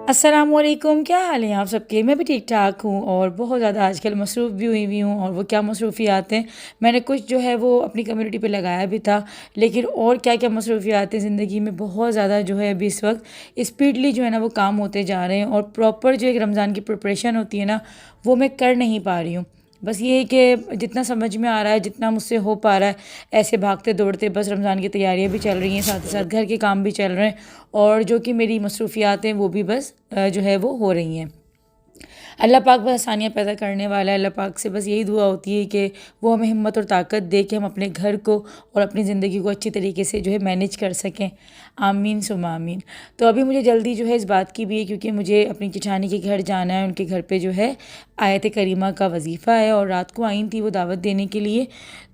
अस्सलामुअलैकुम, क्या हाल है आप सबके। मैं भी ठीक ठाक हूँ और बहुत ज़्यादा आजकल मसरूफ़ भी हुई हूँ। और वो क्या मसरूफ़ियात हैं, मैंने कुछ जो है वो अपनी कम्युनिटी पे लगाया भी था, लेकिन और क्या क्या मसरूफ़ियात हैं ज़िंदगी में, बहुत ज़्यादा जो है अभी इस वक्त स्पीडली जो है ना वो काम होते जा रहे हैं। और प्रॉपर जो एक रमज़ान की प्रिपरेशन होती है ना, वो मैं कर नहीं पा रही हूँ। बस ये है कि जितना समझ में आ रहा है, जितना मुझसे हो पा रहा है, ऐसे भागते दौड़ते बस रमज़ान की तैयारियां भी चल रही हैं, साथ ही साथ घर के काम भी चल रहे हैं। और जो कि मेरी मसरूफ़ियात हैं वो भी बस जो है वो हो रही हैं। अल्लाह पाक बस आसानियाँ पैदा करने वाला है। अल्लाह पाक से बस यही दुआ होती है कि वो हमें हिम्मत और ताकत दे कि हम अपने घर को और अपनी ज़िंदगी को अच्छी तरीके से जो है मैनेज कर सकें। आमीन सुमा आमीन। तो अभी मुझे जल्दी जो है इस बात की भी है, क्योंकि मुझे अपनी जेठानी के घर जाना है। उनके घर पे जो है आयत करीमा का वजीफ़ा है और रात को आई थी वो दावत देने के लिए।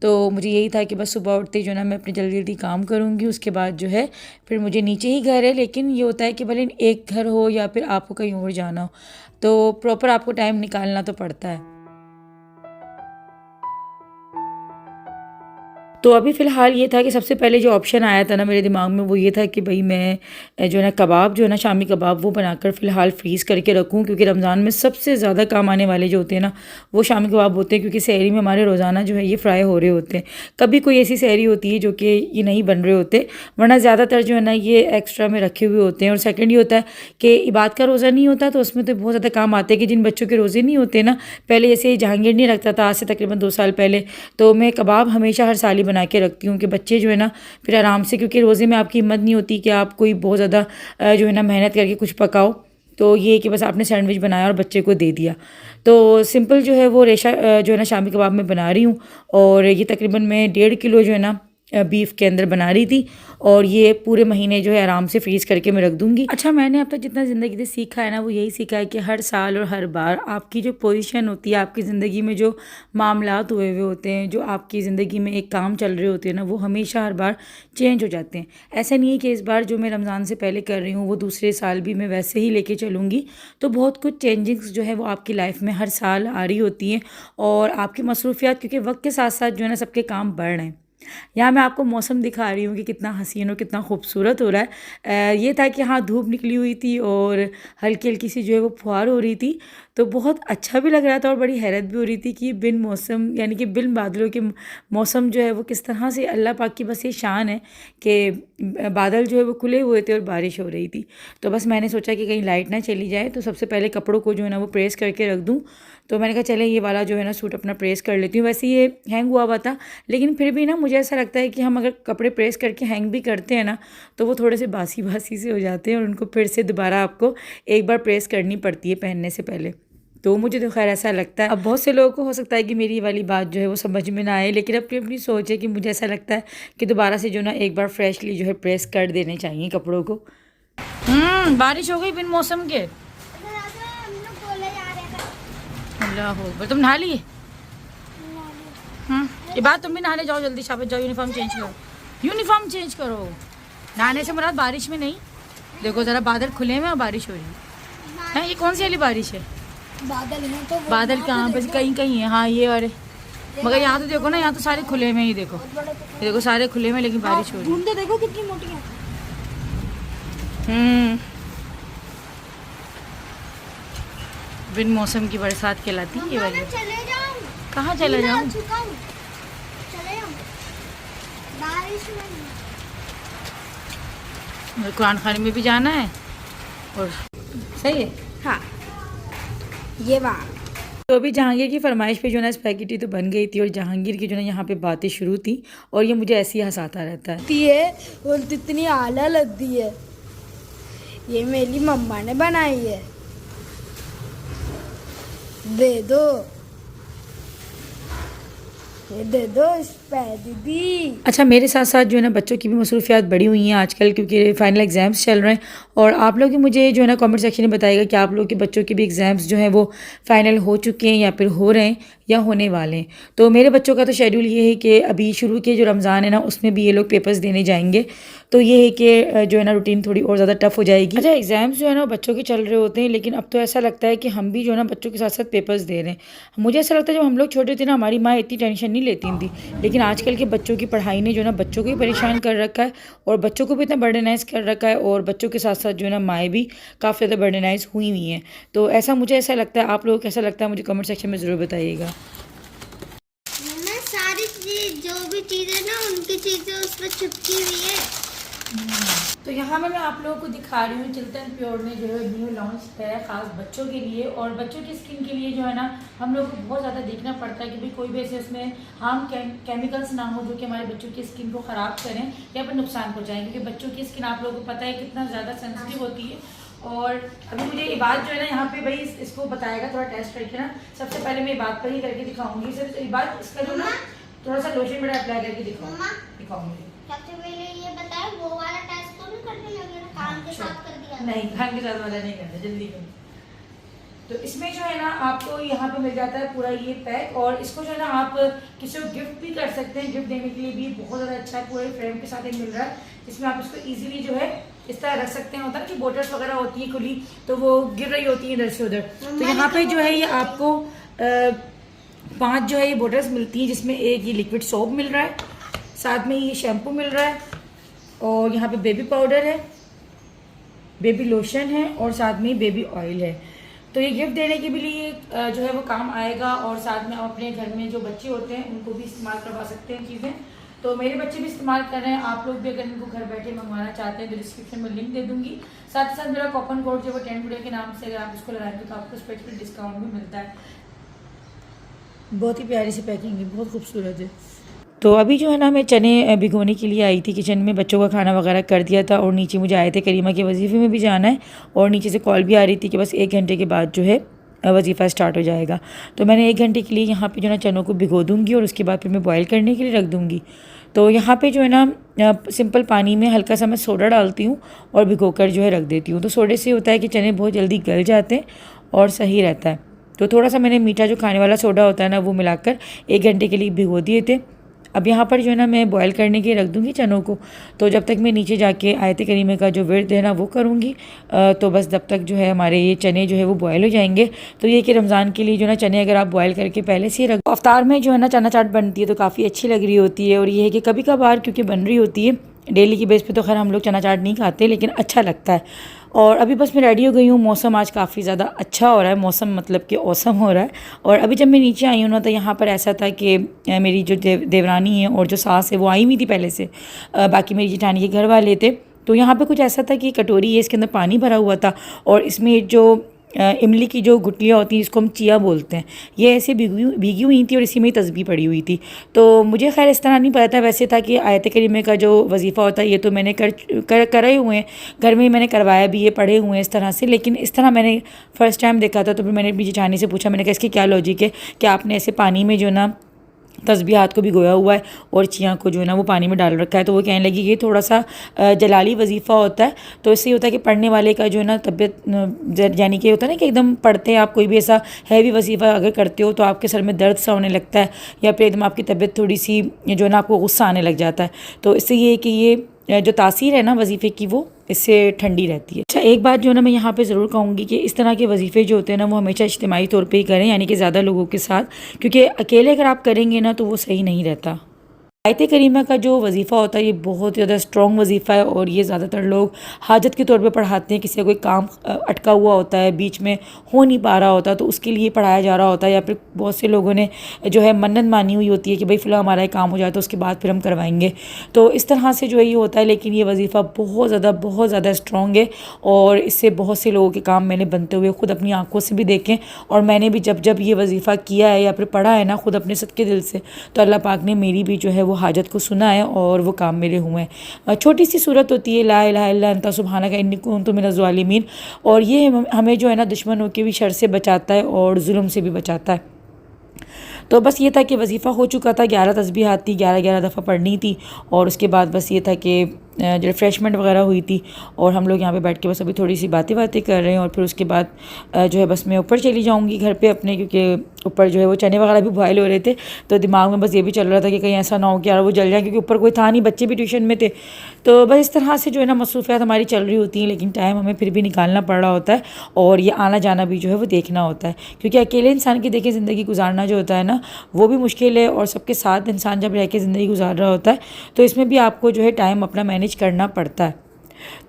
तो मुझे यही था कि बस सुबह उठते जो ना मैं अपनी जल्दी जल्दी काम करूँगी। उसके बाद जो है फिर मुझे नीचे ही घर है, लेकिन ये होता है कि भले एक घर हो या फिर आपको कहीं और जाना हो, तो प्रॉपर आपको टाइम निकालना तो पड़ता है। तो अभी फ़िलहाल ये था कि सबसे पहले जो ऑप्शन आया था ना मेरे दिमाग में, वो ये था कि भाई मैं जो है ना कबाब, जो है ना शामी कबाब, वो बनाकर फ़िलहाल फ्रीज़ करके रखूँ, क्योंकि रमज़ान में सबसे ज़्यादा काम आने वाले जो होते हैं ना वो शामी कबाब होते हैं। क्योंकि सहरी में हमारे रोज़ाना जो है ये फ्राई हो रहे होते हैं। कभी कोई ऐसी सहरी होती है जो कि ये नहीं बन रहे होते, वरना ज़्यादातर जो है ना ये एक्स्ट्रा में रखे हुए होते हैं। और सेकेंड ये होता है कि इबादत का रोज़ा नहीं होता, तो उसमें तो बहुत ज़्यादा काम आते हैं कि जिन बच्चों के रोज़े नहीं होते ना, पहले जैसे जहांगीर नहीं रखता था आज से तकरीबन 2 साल पहले, तो मैं कबाब हमेशा हर साल ही बना के रखती हूँ कि बच्चे जो है ना फिर आराम से, क्योंकि रोज़े में आपकी हिम्मत नहीं होती कि आप कोई बहुत ज़्यादा जो है ना मेहनत करके कुछ पकाओ। तो ये कि बस आपने सैंडविच बनाया और बच्चे को दे दिया। तो सिंपल जो है वो रेशा जो है ना शामी कबाब में बना रही हूँ। और ये तकरीबन मैं 1.5 किलो जो है ना बीफ के अंदर बना रही थी। और ये पूरे महीने जो है आराम से फ्रीज़ करके मैं रख दूँगी। अच्छा, मैंने अब तक जितना ज़िंदगी से सीखा है ना, वो यही सीखा है कि हर साल और हर बार आपकी जो पोजीशन होती है, आपकी ज़िंदगी में जो मामलात हुए हुए होते हैं, जो आपकी ज़िंदगी में एक काम चल रहे होते हैं ना, वो हमेशा हर बार चेंज हो जाते हैं। ऐसा नहीं है कि इस बार जो मैं रमज़ान से पहले कर रही हूँ वो दूसरे साल भी मैं वैसे ही लेके चलूँगी। तो बहुत कुछ चेंजिंग्स जो है वो आपकी लाइफ में हर साल आ रही होती हैं। और आपकी मसरूफियात, क्योंकि वक्त के साथ साथ जो है ना सबके काम बढ़ रहे हैं। यहाँ मैं आपको मौसम दिखा रही हूँ कि कितना हसीन और कितना खूबसूरत हो रहा है। ये था कि हाँ, धूप निकली हुई थी और हल्की हल्की सी जो है वो फुहार हो रही थी, तो बहुत अच्छा भी लग रहा था और बड़ी हैरत भी हो रही थी कि बिन मौसम, यानी कि बिन बादलों के मौसम जो है वो किस तरह से अल्लाह पाक की बस ये शान है कि बादल जो है वो खुले हुए थे और बारिश हो रही थी। तो बस मैंने सोचा कि कहीं लाइट ना चली जाए, तो सबसे पहले कपड़ों को जो है ना वो प्रेस करके रख दूँ। तो मैंने कहा चले ये वाला जो है ना सूट अपना प्रेस कर लेती हूँ। वैसे ये हैंग हुआ हुआ था, लेकिन फिर भी ना मुझे ऐसा लगता है कि हम अगर कपड़े प्रेस करके हैंग भी करते हैं ना, तो वो थोड़े से बासी बासी से हो जाते हैं और उनको फिर से दोबारा आपको एक बार प्रेस करनी पड़ती है पहनने से पहले। तो मुझे तो खैर ऐसा लगता है। अब बहुत से लोगों को हो सकता है कि मेरी वाली बात जो है वो समझ में ना आए, लेकिन अपनी अपनी सोच है कि मुझे ऐसा लगता है कि दोबारा से जो ना एक बार फ्रेशली जो है प्रेस कर देने चाहिए कपड़ों को। बारिश हो गई बिन मौसम के। अल्लाह हो, तुम नहा लिए? ये बात, तुम भी नहाने जाओ, जल्दी शाबाश जाओ, यूनिफॉर्म चेंज करो, यूनिफॉर्म चेंज करो। नहाने से मुराद बारिश में नहीं। देखो जरा बादल खुले में और बारिश हो रही है। ये कौन सी वाली बारिश है? बादल है तो बादल कहाँ पे, कहीं कहीं है। हाँ ये वाले, मगर यहाँ तो देखो ना, यहाँ तो सारे खुले में ही देखो, ये देखो सारे खुले में, लेकिन बारिश हो रही है। बूंदे देखो कितनी मोटी है। बिन मौसम की बरसात कहलाती है ये वाली। चले जाऊं? कहाँ चला जाऊँ? चले जाऊं बारिश में। कुरान खाने में भी जाना है और सही है। हाँ, ये बात तो अभी जहांगीर की फरमाइश पे जो ना स्पैगेटी तो बन गई थी, और जहांगीर की जो ना यहाँ पे बातें शुरू थी, और ये मुझे ऐसे ही हंसाता रहता है। और इतनी आला लगती है। ये मेरी मम्मा ने बनाई है, दे दो, ये दे दो दीदी। अच्छा, मेरे साथ साथ जो है ना बच्चों की भी मसरूफियात बढ़ी हुई हैं आजकल, क्योंकि फाइनल एग्ज़ाम्स चल रहे हैं। और आप लोग मुझे जो है ना कमेंट सेक्शन में बताइएगा कि आप लोग के बच्चों के भी एग्ज़ाम्स जो हैं वो फ़ाइनल हो चुके हैं या फिर हो रहे हैं या होने वाले हैं। तो मेरे बच्चों का तो शेड्यूल ये है कि अभी शुरू के जो रमज़ान है ना, उसमें भी ये लोग पेपर्स देने जाएंगे। तो ये है कि जो है ना रूटीन थोड़ी और ज़्यादा टफ हो जाएगी। अच्छा, एग्ज़ाम्स जो है ना बच्चों के चल रहे होते हैं, लेकिन अब तो ऐसा लगता है कि हम भी जो है ना बच्चों के साथ साथ पेपर्स दे रहे हैं। मुझे ऐसा लगता है जब हम लोग छोटे थे ना हमारी माँ इतनी टेंशन नहीं लेती थी, लेकिन आजकल के बच्चों की पढ़ाई ने जो है ना बच्चों को भी परेशान कर रखा है और बच्चों को भी इतना बर्डनाइज कर रखा है, और बच्चों के साथ साथ जो है ना माएँ भी काफ़ी ज़्यादा बर्डनाइज हुई हुई हैं। तो मुझे ऐसा लगता है, आप लोगों को कैसा लगता है मुझे कमेंट सेक्शन में ज़रूर बताइएगा। मैं सारी चीज जो भी चीजें ना उनकी चीजें उसमें चिपकी हुई है। तो यहाँ मैं आप लोगों को दिखा रही हूँ चिल्टन प्योर ने जो है न्यू लॉन्च किया है ख़ास बच्चों के लिए, और बच्चों की स्किन के लिए जो है ना हम लोग को बहुत ज़्यादा देखना पड़ता है कि भाई कोई भी ऐसे उसमें हार्म केमिकल्स ना हो जो कि हमारे बच्चों की स्किन को ख़राब करें या फिर नुकसान पहुँचाएं, क्योंकि बच्चों की स्किन आप लोगों को पता है कितना ज़्यादा सेंसिटिव होती है। और अभी मुझे ये बात जो है ना यहाँ पे भाई इसको बताएगा, थोड़ा टेस्ट करके ना सबसे पहले मैं ये बात पर ही करके दिखाऊंगी। सिर्फ ये बात इसका जो ना थोड़ा सा लोशन बड़ा अप्लाई करके दिखाऊंगी। सबसे पहले ये बताए वो वाला टेस्ट तो नहीं करने लगे ना, कान के साथ कर दिया? नहीं, कान के साथ वाला नहीं करना, जल्दी कर। तो इसमें जो है ना आपको यहाँ पे मिल जाता है पूरा ये पैक, और इसको जो है ना आप किसी को गिफ्ट भी कर सकते हैं। गिफ्ट देने के लिए भी बहुत ज़्यादा अच्छा है, पूरे फ्रेम के साथ एक मिल रहा है जिसमें आप इसको इजीली जो है इस तरह रख सकते हैं। होता है कि बोटल्स वगैरह होती है खुली तो वो गिर रही होती है इधर से उधर, तो यहाँ पे जो है ये आपको 5 जो है ये बोटल्स मिलती हैं, जिसमें एक ये लिक्विड सोप मिल रहा है, साथ में ये शैम्पू मिल रहा है, और यहाँ पे बेबी पाउडर है, बेबी लोशन है, और साथ में बेबी ऑयल है। तो ये गिफ्ट देने के भी लिए जो है वो काम आएगा, और साथ में आप अपने घर में जो बच्चे होते हैं उनको भी इस्तेमाल करवा सकते हैं चीज़ें। तो मेरे बच्चे भी इस्तेमाल कर रहे हैं, आप लोग भी अगर इनको घर बैठे मंगवाना चाहते हैं तो डिस्क्रिप्शन में लिंक दे दूंगी। साथ ही साथ मेरा कूपन कोड जो वो 10 वीडियो के नाम से अगर आप उसको लगाएंगे तो आपको उस पर डिस्काउंट भी मिलता है। बहुत ही प्यारी सी पैकिंग है, बहुत खूबसूरत है। तो अभी जो है ना मैं चने भिगोने के लिए आई थी किचन में, बच्चों का खाना वगैरह कर दिया था, और नीचे मुझे आए थे करीमा के वजीफ़े में भी जाना है, और नीचे से कॉल भी आ रही थी कि बस 1 घंटे के बाद जो है वजीफ़ा स्टार्ट हो जाएगा। तो मैंने 1 घंटे के लिए यहाँ पे जो है ना चनों को भिगो दूँगी, और उसके बाद फिर मैं बॉयल करने के लिए रख दूँगी। तो यहाँ पे जो है ना सिंपल पानी में हल्का सा मैं सोडा डालती हूँ और भिगोकर जो है रख देती हूँ। तो सोडे से होता है कि चने बहुत जल्दी गल जाते हैं और सही रहता है। तो थोड़ा सा मैंने मीठा जो खाने वाला सोडा होता है ना वो मिलाकर 1 घंटे के लिए भिगो दिए थे। अब यहाँ पर जो है ना मैं बॉयल करने के रख दूँगी चनों को। तो जब तक मैं नीचे जाके आयत करीमे का जो विर्द है ना वो करूँगी, तो बस तब तक जो है हमारे ये चने जो है वो बॉयल हो जाएंगे। तो ये कि रमज़ान के लिए जो है ना चने अगर आप बॉयल करके पहले से ही रख, अफ्तार में जो है ना चना चाट बनती है तो काफ़ी अच्छी लग रही होती है। और ये है कि कभी कभार क्योंकि बन रही होती है, डेली की बेस पे तो खैर हम लोग चना चाट नहीं खाते, लेकिन अच्छा लगता है। और अभी बस मैं रेडी हो गई हूँ। मौसम आज काफ़ी ज़्यादा अच्छा हो रहा है, मौसम मतलब कि औसम हो रहा है। और अभी जब मैं नीचे आई हूँ ना तो यहाँ पर ऐसा था कि मेरी जो देवरानी है और जो सास है वो आई हुई थी पहले से, बाकी मेरी जेठानी के घर वाले थे। तो यहाँ पे कुछ ऐसा था कि कटोरी है, इसके अंदर पानी भरा हुआ था, और इसमें जो इमली की जो गुठलियाँ होती हैं जिसको हम चिया बोलते हैं, ये ऐसे भीगी हुई थी और इसी में ही तस्बीह पड़ी हुई थी। तो मुझे खैर इस तरह नहीं पता था, वैसे था कि आयत करीमे का जो वजीफ़ा होता है ये तो मैंने करे हुए हैं, घर में ही मैंने करवाया भी, ये पढ़े हुए हैं इस तरह से, लेकिन इस तरह मैंने फ़र्स्ट टाइम देखा था। तो फिर मैंने अपनी जेठानी से पूछा, मैंने कहा इसकी क्या लॉजिक है कि आपने ऐसे पानी में जो ना तस्बीहात को भिगोया हुआ है और चिया को जो है ना वो पानी में डाल रखा है। तो वो कहने लगी ये थोड़ा सा जलाली वजीफ़ा होता है, तो इससे होता है कि पढ़ने वाले का जो है ना तबीयत, यानी कि होता है ना कि एकदम पढ़ते हैं आप कोई भी ऐसा हैवी वजीफ़ा अगर करते हो तो आपके सर में दर्द सा होने लगता है, या फिर एकदम आपकी तबीयत थोड़ी सी जो है ना आपको गुस्सा आने लग जाता है। तो इससे ये है कि ये जो तासीर है ना वजीफ़े की वो इससे ठंडी रहती है। अच्छा, एक बात जो है ना मैं यहाँ पे ज़रूर कहूँगी कि इस तरह के वजीफ़े जो होते हैं ना वो हमेशा इज्तिमाई तौर पे ही करें, यानी कि ज़्यादा लोगों के साथ, क्योंकि अकेले अगर आप करेंगे ना तो वो सही नहीं रहता। आयत करीमा का जो वजीफ़ा होता है ये बहुत ज़्यादा स्ट्रॉन्ग वजीफ़ा है, और ये ज़्यादातर लोग हाजत के तौर पे पढ़ाते हैं। किसी का कोई काम अटका हुआ होता है, बीच में हो नहीं पा रहा होता, तो उसके लिए पढ़ाया जा रहा होता है, या फिर बहुत से लोगों ने जो है मन्नत मानी हुई होती है कि भाई फ़िलहाल हमारा काम हो जाए तो उसके बाद फिर हम करवाएंगे। तो इस तरह से जो है ये होता है, लेकिन ये वजीफ़ा बहुत ज़्यादा स्ट्रॉन्ग है, और इससे बहुत से लोगों के काम मैंने बनते हुए ख़ुद अपनी आँखों से भी देखें, और मैंने भी जब ये वजीफ़ा किया है या फिर पढ़ा है ना ख़ुद अपने सदके दिल से, तो अल्लाह पाक ने मेरी भी जो है हाजत को सुना है और वो काम मेरे हुए हैं। छोटी सी सूरत होती है ला इलाहा इल्ला अंता सुब्हानका इन्नी कुन्तु मिनज़ ज़ालिमीन, और ये हमें जो है ना दुश्मनों के भी शर से बचाता है और जुल्म से भी बचाता है। तो बस ये था कि वजीफ़ा हो चुका था, 11 तस्बीहात थी, 11 दफ़ा पढ़नी थी, और उसके बाद बस ये था कि जो रिफ़्रेशमेंट वगैरह हुई थी और हम लोग यहाँ पे बैठ के बस अभी थोड़ी सी बातें कर रहे हैं और फिर उसके बाद जो है बस मैं ऊपर चली जाऊँगी घर पे अपने, क्योंकि ऊपर जो है वो चने वगैरह भी बॉयल हो रहे थे तो दिमाग में बस ये भी चल रहा था कि कहीं ऐसा ना हो कि यार वो जल जाए, क्योंकि ऊपर कोई था नहीं, बच्चे भी ट्यूशन में थे। तो बस इस तरह से जो है ना मसरूफ़ियात हमारी चल रही होती हैं, लेकिन टाइम हमें फिर भी निकालना पड़ रहा होता है और ये आना जाना भी जो है वो देखना होता है, क्योंकि अकेले इंसान की देखिए ज़िंदगी गुजारना जो होता है ना वो भी मुश्किल है, और सबके साथ इंसान जब रह के ज़िंदगी गुजार रहा होता है तो इसमें भी आपको जो है टाइम अपना मैनेज करना पड़ता है।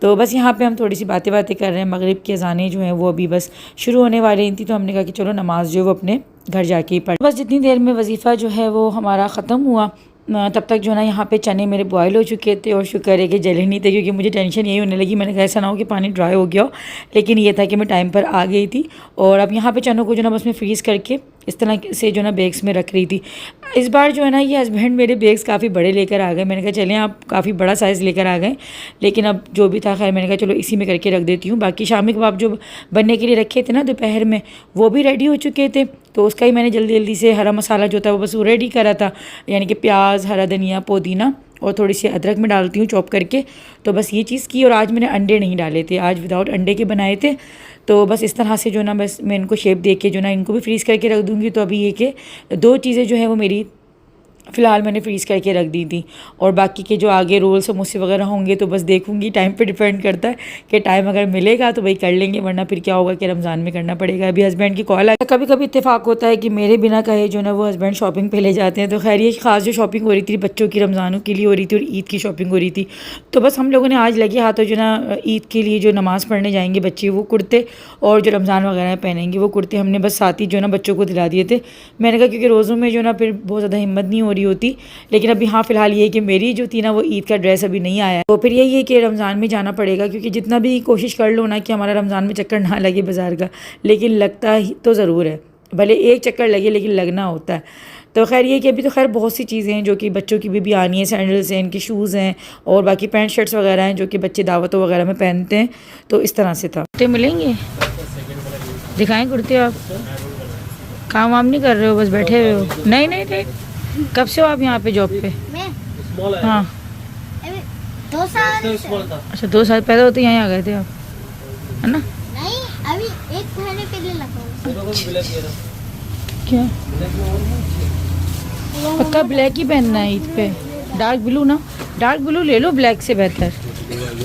तो बस यहाँ पे हम थोड़ी सी बातें कर रहे हैं। मगरिब की अज़ानें जो हैं वो अभी बस शुरू होने वाली थी, तो हमने कहा कि चलो नमाज जो है वो अपने घर जाके ही पढ़। बस जितनी देर में वजीफ़ा जो है वो हमारा ख़त्म हुआ तब तक जो है ना यहाँ पे चने मेरे बॉयल हो चुके थे और शुक्र है कि जले नहीं थे, क्योंकि मुझे टेंशन यही होने लगी, मैंने कहा ऐसा ना हो कि पानी ड्राई हो गया हो, लेकिन ये था कि मैं टाइम पर आ गई थी। और अब यहाँ पे चनों को जो ना बस मैं फ्रीज़ करके इस तरह से जो ना बैग्स में रख रही थी। इस बार जो है ना ये हस्बैंड मेरे बैग्स काफ़ी बड़े लेकर आ गए, मैंने कहा चलें आप काफ़ी बड़ा साइज़ लेकर आ गए, लेकिन अब जो भी था खैर मैंने कहा चलो इसी में करके रख देती हूँ। बाकी शामी कबाब जो बनने के लिए रखे थे ना दोपहर में वो भी रेडी हो चुके थे, तो उसका ही मैंने जल्दी जल्दी से हरा मसाला जो था वो बस वो रेडी करा था, यानी कि प्याज, हरा धनिया, पुदीना और थोड़ी सी अदरक में डालती हूँ चॉप करके, तो बस ये चीज़ की। और आज मैंने अंडे नहीं डाले थे, आज विदाउट अंडे के बनाए थे। तो बस इस तरह से जो ना बस मैं इनको शेप दे के जो ना इनको भी फ्रीज़ करके रख दूँगी। तो अभी ये कि 2 चीज़ें जो है वो मेरी फ़िलहाल मैंने फ्रीज़ करके रख दी थी, और बाकी के जो आगे रोल समोसे वगैरह होंगे तो बस देखूंगी, टाइम पे डिपेंड करता है कि टाइम अगर मिलेगा तो भाई कर लेंगे, वरना फिर क्या होगा कि रमज़ान में करना पड़ेगा। अभी हस्बैंड की कॉल है, कभी कभी इत्तेफाक होता है कि मेरे बिना कहे जो ना वो हस्बैंड शॉपिंग पे ले जाते हैं। तो खैर ये ख़ास जो शॉपिंग हो रही थी बच्चों की रमज़ानों के लिए हो रही थी और ईद की शॉपिंग हो रही थी, तो बस हम लोगों ने आज लगे हाथों जो ना ईद के लिए जो नमाज़ पढ़ने जाएंगे बच्चे वो कुर्ते, और जो रमज़ान वगैरह पहनेंगे वो कुर्ते हमने बस साथ ही जो ना बच्चों को दिला दिए थे। मैंने कहा क्योंकि रोज़ों में जो ना फिर बहुत ज़्यादा हिम्मत नहीं हो रही होती, लेकिन अभी हाँ फ़िलहाल ये कि मेरी जो थी ना वो ईद का ड्रेस अभी नहीं आया, तो फिर यही है कि रमज़ान में जाना पड़ेगा, क्योंकि जितना भी कोशिश कर लो ना कि हमारा रमज़ान में चक्कर ना लगे बाज़ार का, लेकिन लगता ही तो ज़रूर है, भले एक चक्कर लगे लेकिन लगना होता है। तो खैर ये कि अभी तो खैर बहुत सी चीज़ें हैं जो कि बच्चों की भी आनी है, सैंडल्स हैं, इनके शूज़ हैं और बाकी पैंट शर्ट्स वगैरह हैं जो कि बच्चे दावतों वगैरह में पहनते हैं। तो इस तरह से था। कुर्ते मिलेंगे, दिखाएं कुर्ते। आप काम वाम नहीं कर रहे हो, बस बैठे हुए हो? नहीं नहीं नहीं, कब से हो आप यहाँ पे जॉब पे? मैं हाँ 2 साल अच्छा, 2 साल पैदा होते यहाँ आ गए थे आप, है ना? नहीं, अभी 1 महीने पहले लगा। क्या पक्का ब्लैक ही पहनना है ईद पे? डार्क ब्लू ना, डार्क ब्लू ले लो, ब्लैक से बेहतर,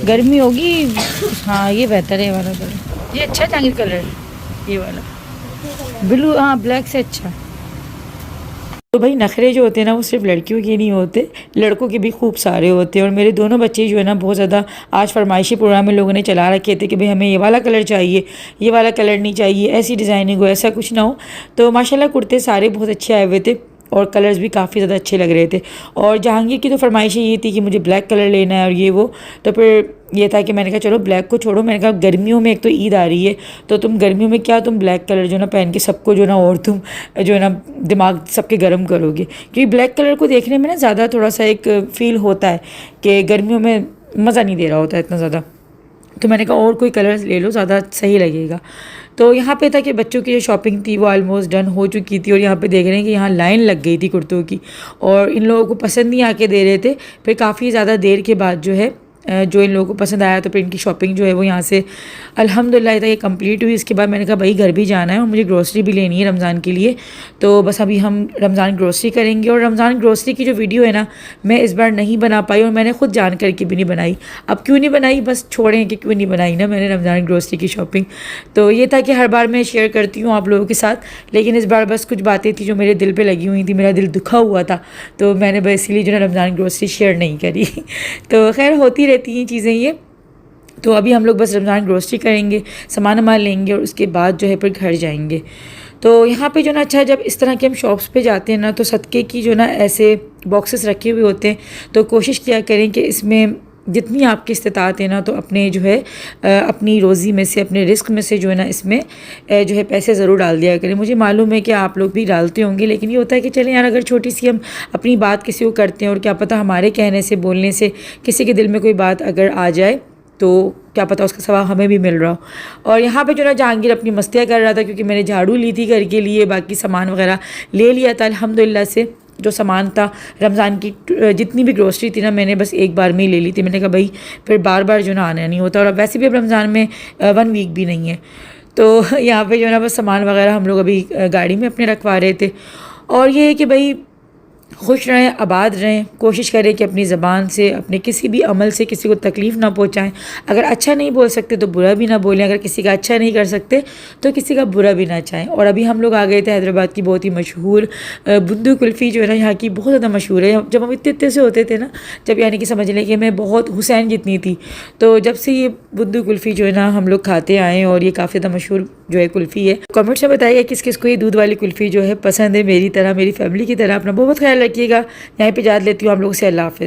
गर्मी होगी। हाँ ये बेहतर है, ये वाला कलर, ये अच्छा है जहांगीर कलर, ये वाला ब्लू, हाँ ब्लैक से अच्छा। तो भाई नखरे जो होते हैं ना वो सिर्फ लड़कियों के नहीं होते, लड़कों के भी खूब सारे होते हैं। और मेरे दोनों बच्चे जो है ना बहुत ज़्यादा आज फरमाइशी प्रोग्राम में लोगों ने चला रखे थे कि भाई हमें ये वाला कलर चाहिए, ये वाला कलर नहीं चाहिए, ऐसी डिज़ाइनिंग हो, ऐसा कुछ ना हो। तो माशाल्लाह कुर्ते सारे बहुत अच्छे आए हुए थे और कलर्स भी काफ़ी ज़्यादा अच्छे लग रहे थे। और जहांगीर की तो फरमाइश ये थी कि मुझे ब्लैक कलर लेना है और ये वो, तो फिर ये था कि मैंने कहा चलो ब्लैक को छोड़ो, मैंने कहा गर्मियों में एक तो ईद आ रही है तो तुम गर्मियों में क्या तुम ब्लैक कलर जो ना पहन के सबको जो ना और तुम जो है ना दिमाग सबके गर्म करोगे, क्योंकि ब्लैक कलर को देखने में ना ज़्यादा थोड़ा सा एक फ़ील होता है कि गर्मियों में मज़ा नहीं दे रहा होता है इतना ज़्यादा। तो मैंने कहा और कोई कलर्स ले लो, ज़्यादा सही लगेगा। तो यहाँ पे था कि बच्चों की जो शॉपिंग थी वो ऑलमोस्ट डन हो चुकी थी और यहाँ पे देख रहे हैं कि यहाँ लाइन लग गई थी कुर्तों की और इन लोगों को पसंद नहीं आके दे रहे थे। फिर काफ़ी ज़्यादा देर के बाद जो है जो इन लोगों को पसंद आया तो फिर इनकी शॉपिंग जो है वो यहाँ से अल्हम्दुलिल्लाह ये कंप्लीट हुई। इसके बाद मैंने कहा भाई घर भी जाना है और मुझे ग्रोसरी भी लेनी है रमज़ान के लिए, तो बस अभी हम रमज़ान ग्रोसरी करेंगे। और रमज़ान ग्रोसरी की जो वीडियो है ना मैं इस बार नहीं बना पाई और मैंने खुद जान करके भी नहीं बनाई। अब क्यों नहीं बनाई, बस छोड़ें कि क्यों नहीं बनाई ना मैंने रमज़ान ग्रोसरी की शॉपिंग। तो ये था कि हर बार मैं शेयर करती हूँ आप लोगों के साथ, लेकिन इस बार बस कुछ बातें थी जो मेरे दिल पर लगी हुई थी, मेरा दिल दुखा हुआ था, तो मैंने बस इसीलिए जो है रमज़ान ग्रोसरी शेयर नहीं करी। तो खैर होती रहती हैं चीज़ें ये। तो अभी हम लोग बस रमज़ान ग्रोसरी करेंगे, सामान वामान लेंगे और उसके बाद जो है फिर घर जाएंगे। तो यहाँ पे जो ना अच्छा जब इस तरह के हम शॉप्स पे जाते हैं ना तो सदक़े की जो ना ऐसे बॉक्सेस रखे हुए होते हैं, तो कोशिश किया करें कि इसमें जितनी आपकी इस्तिताअत है ना तो अपने जो है अपनी रोज़ी में से अपने रिस्क में से जो है ना इसमें जो है पैसे ज़रूर डाल दिया करें। मुझे मालूम है कि आप लोग भी डालते होंगे, लेकिन ये होता है कि चलें यार अगर छोटी सी हम अपनी बात किसी को करते हैं और क्या पता हमारे कहने से बोलने से किसी के दिल में कोई बात अगर आ जाए तो क्या पता उसका सवाब हमें भी मिल रहा हो। और यहाँ पे जो ना जहांगीर अपनी मस्तियाँ कर रहा था क्योंकि मैंने झाड़ू ली थी घर के लिए, बाकी सामान वगैरह ले लिया था अल्हम्दुलिल्लाह से। जो सामान था रमज़ान की जितनी भी ग्रोसरी थी ना मैंने बस एक बार में ही ले ली थी। मैंने कहा भाई फिर बार बार जो ना आना नहीं होता, और अब वैसे भी अब रमज़ान में 1 वीक भी नहीं है, तो यहाँ पे जो है ना बस सामान वगैरह हम लोग अभी गाड़ी में अपने रखवा रहे थे। और ये है कि भाई खुश रहें, आबाद रहें, कोशिश करें कि अपनी ज़बान से, अपने किसी भी अमल से किसी को तकलीफ़ ना पहुँचाएं। अगर अच्छा नहीं बोल सकते तो बुरा भी ना बोलें, अगर किसी का अच्छा नहीं कर सकते तो किसी का बुरा भी ना चाहें। और अभी हम लोग आ गए थे हैदराबाद की बहुत ही मशहूर बुंदू कुल्फ़ी जो है ना यहाँ की बहुत ज़्यादा मशहूर है। जब हम इतने से होते थे ना, जब यानी कि समझ लें कि मैं बहुत हुसैन जितनी थी, तो जब से ये बुंदू कुल्फ़ी जो है ना हम लोग खाते आए, और ये काफ़ी ज़्यादा मशहूर जो है कुल्फ़ी है। कमेंट्स में बताइएगा किस किस को ये दूध वाली कुल्फ़ी जो है पसंद है, मेरी तरह, मेरी फैमिली की तरह। अपना बहुत ख्याल रखिएगा। यहीं पे इजाज़त लेती हूँ हम लोग से। अल्लाह हाफ़िज़।